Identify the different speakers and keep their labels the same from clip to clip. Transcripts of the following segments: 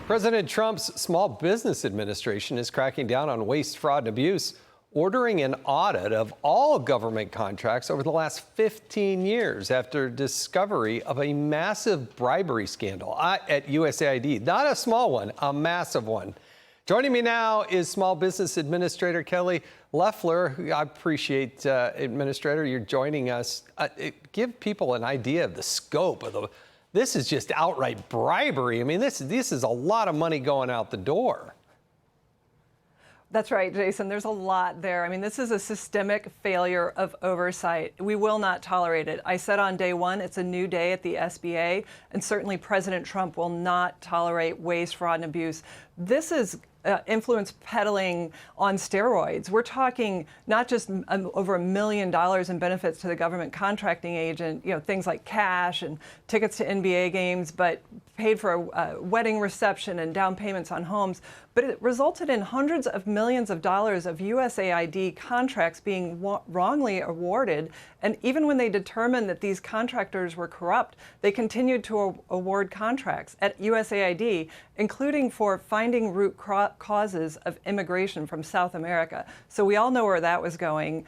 Speaker 1: President Trump's Small Business Administration is cracking down on waste, fraud, and abuse, ordering an audit of all government contracts over the last 15 years after discovery of a massive bribery scandal at USAID. Not a small one, a massive one. Joining me now is Small Business Administrator Kelly Loeffler. I appreciate, Administrator, you're joining us. Give people an idea of the scope of the. This is just outright bribery. I mean, this is a lot of money going out the door.
Speaker 2: That's right, Jason. There's a lot there. I mean, this is a systemic failure of oversight. We will not tolerate it. I said on day one, it's a new day at the SBA, and certainly President Trump will not tolerate waste, fraud, and abuse. This is influence peddling on steroids. We're talking not just over $1 million in benefits to the government contracting agent, things like cash and tickets to NBA games, but paid for a wedding reception and down payments on homes. But it resulted in hundreds of millions of dollars of USAID contracts being wrongly awarded. And even when they determined that these contractors were corrupt, they continued to award contracts at USAID, including for finding root causes of immigration from South America. So we all know where that was going.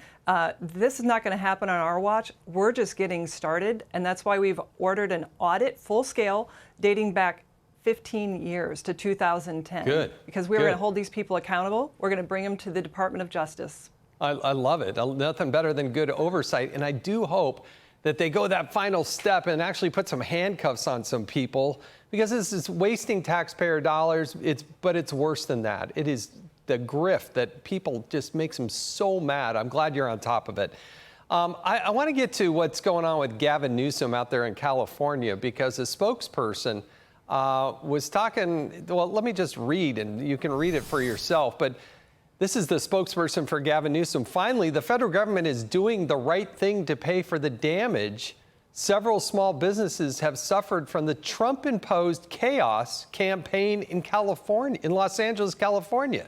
Speaker 2: This is not going to happen on our watch. We're just getting started. And that's why we've ordered an audit, full scale, dating back 15 years to 2010.
Speaker 1: Good.
Speaker 2: Because we're going to hold these people accountable. We're going to bring them to the Department of Justice. I love it. Nothing better than good oversight. And I do hope that they go that final step and actually put some handcuffs on some people, because this is wasting taxpayer dollars. But it's worse than that. It is the grift that people just makes them so mad. I'm glad you're on top of it. I want to get to what's going on with Gavin Newsom out there in California, because a spokesperson was talking. Well, let me just read, and you can read it for yourself. But this is the spokesperson for Gavin Newsom. Finally, the federal government is doing the right thing to pay for the damage several small businesses have suffered from the Trump-imposed chaos campaign in California, in Los Angeles, California.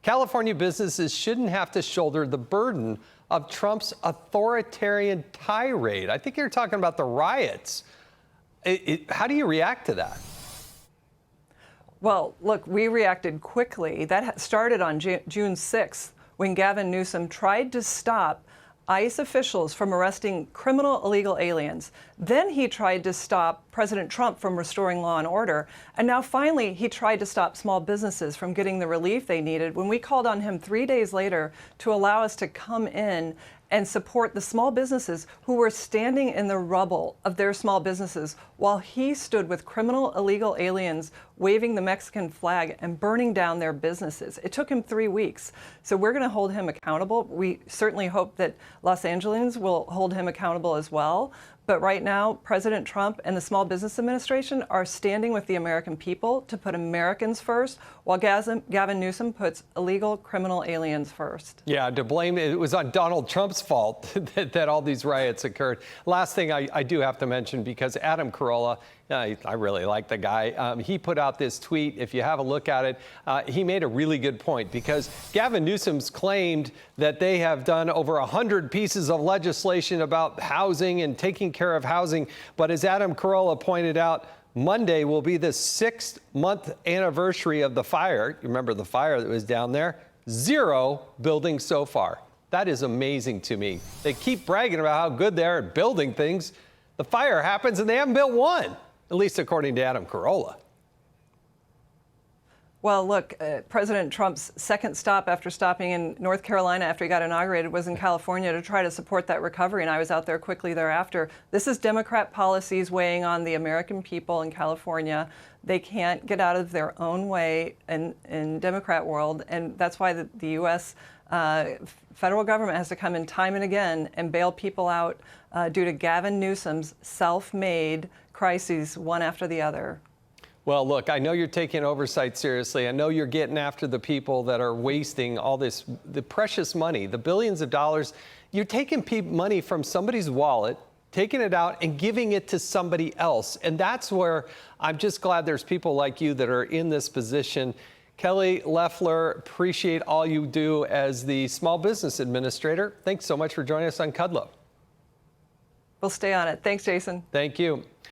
Speaker 2: California businesses shouldn't have to shoulder the burden of Trump's authoritarian tirade. I think you're talking about the riots. How do you react to that? Well, look, we reacted quickly. That started on June 6th, when Gavin Newsom tried to stop ICE officials from arresting criminal illegal aliens. Then he tried to stop President Trump from restoring law and order. And now finally, he tried to stop small businesses from getting the relief they needed when we called on him 3 days later to allow us to come in and support the small businesses who were standing in the rubble of their small businesses while he stood with criminal illegal aliens waving the Mexican flag and burning down their businesses. It took him 3 weeks. So we're going to hold him accountable. We certainly hope that Los Angeles will hold him accountable as well. But right now, President Trump and the Small Business Administration are standing with the American people to put Americans first, while Gavin Newsom puts illegal criminal aliens first.
Speaker 1: Yeah, to blame it was on Donald Trump's fault that all these riots occurred. Last thing I do have to mention, because Adam Carolla, I really like the guy. He put out this tweet. If you have a look at it, he made a really good point, because Gavin Newsom's claimed that they have done over 100 pieces of legislation about housing and taking care of housing. But as Adam Carolla pointed out, Monday will be the 6th-month anniversary of the fire. You remember the fire that was down there? 0 buildings so far. That is amazing to me. They keep bragging about how good they are at building things. The fire happens and they haven't built one, at least according to Adam Carolla.
Speaker 2: Well, look, President Trump's second stop after stopping in North Carolina after he got inaugurated was in California to try to support that recovery, and I was out there quickly thereafter. This is Democrat policies weighing on the American people in California. They can't get out of their own way in Democrat world, and that's why the U.S. Federal government has to come in time and again and bail people out due to Gavin Newsom's self-made crises, one after the other.
Speaker 1: Well, look, I know you're taking oversight seriously. I know you're getting after the people that are wasting all this, the precious money, the billions of dollars. You're taking money from somebody's wallet, taking it out and giving it to somebody else. And that's where I'm just glad there's people like you that are in this position. Kelly Loeffler, appreciate all you do as the Small Business Administrator. Thanks so much for joining us on Kudlow.
Speaker 2: We'll stay on it. Thanks, Jason.
Speaker 1: Thank you.